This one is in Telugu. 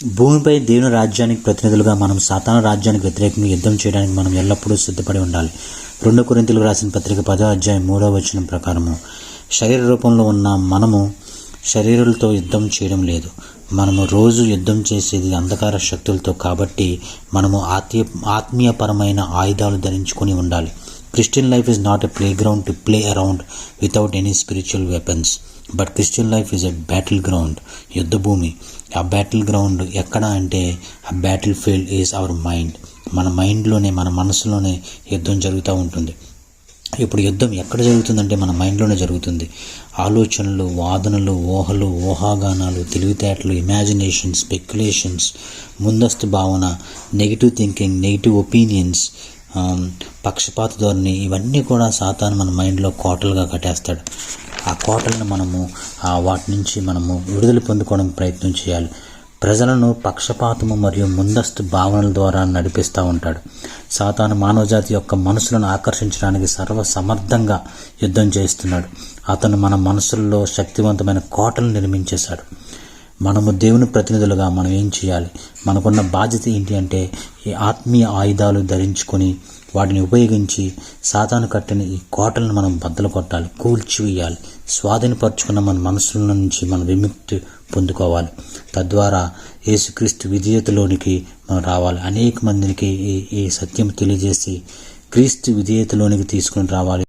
భూమిపై దేవుని రాజ్యానికి ప్రతినిధులుగా మనం సాతాను రాజ్యానికి వ్యతిరేకంగా యుద్ధం చేయడానికి మనం ఎల్లప్పుడూ సిద్ధపడి ఉండాలి. 2 కొరింథీయులకు రాసిన పత్రిక 10వ అధ్యాయం 3వ వచనం ప్రకారము శరీర రూపంలో ఉన్న మనము శరీరాలతో యుద్ధం చేయడం లేదు. మనము రోజు యుద్ధం చేసేది అంధకార శక్తులతో. కాబట్టి మనము ఆత్మీయపరమైన ఆయుధాలు ధరించుకొని ఉండాలి. Christian life is not a play ground to play around without any spiritual weapons, but Christian life is a battle ground, యుద్ధ భూమి. ఆ బ్యాటిల్ గ్రౌండ్ ఎక్కడ అంటే ఆ battle field is our mind. మన మైండ్లోనే, మన మనసులోనే యుద్ధం జరుగుతూ ఉంటుంది. ఇప్పుడు యుద్ధం ఎక్కడ జరుగుతుందంటే మన మైండ్లోనే జరుగుతుంది. ఆలోచనలు, వాదనలు, ఊహలు, ఊహాగానాలు, తెలివితేటలు, ఇమాజినేషన్స్, స్పెక్యులేషన్స్, ముందస్తు భావన, నెగిటివ్ థింకింగ్, నెగిటివ్ ఒపీనియన్స్, పక్షపాత ధోరణి, ఇవన్నీ కూడా సాతాను మన మైండ్లో కోటలుగా కట్టేస్తాడు. ఆ కోటలను మనము వాటి నుంచి మనము విడుదల పొందుకోవడానికి ప్రయత్నం చేయాలి. ప్రజలను పక్షపాతము మరియు ముందస్తు భావనల ద్వారా నడిపిస్తూ ఉంటాడు. సాతాను మానవజాతి యొక్క మనసులను ఆకర్షించడానికి సర్వసమర్థంగా యుద్ధం చేస్తున్నాడు. అతను మన మనసుల్లో శక్తివంతమైన కోటలు నిర్మించేశాడు. మనము దేవుని ప్రతినిధులుగా మనం ఏం చేయాలి? మనకున్న బాధ్యత ఏంటి అంటే ఈ ఆత్మీయ ఆయుధాలు ధరించుకొని వాటిని ఉపయోగించి సాతాను కట్టిన ఈ కోటలను మనం బద్దలు కొట్టాలి, కూల్చివేయాలి. స్వాధీనపరుచుకున్న మన మనసుల నుంచి మనం విముక్తి పొందుకోవాలి. తద్వారా యేసుక్రీస్తు విధేయతలోనికి మనం రావాలి. అనేక మందికి ఈ సత్యం తెలియజేసి క్రీస్తు విధేయతలోనికి తీసుకుని రావాలి.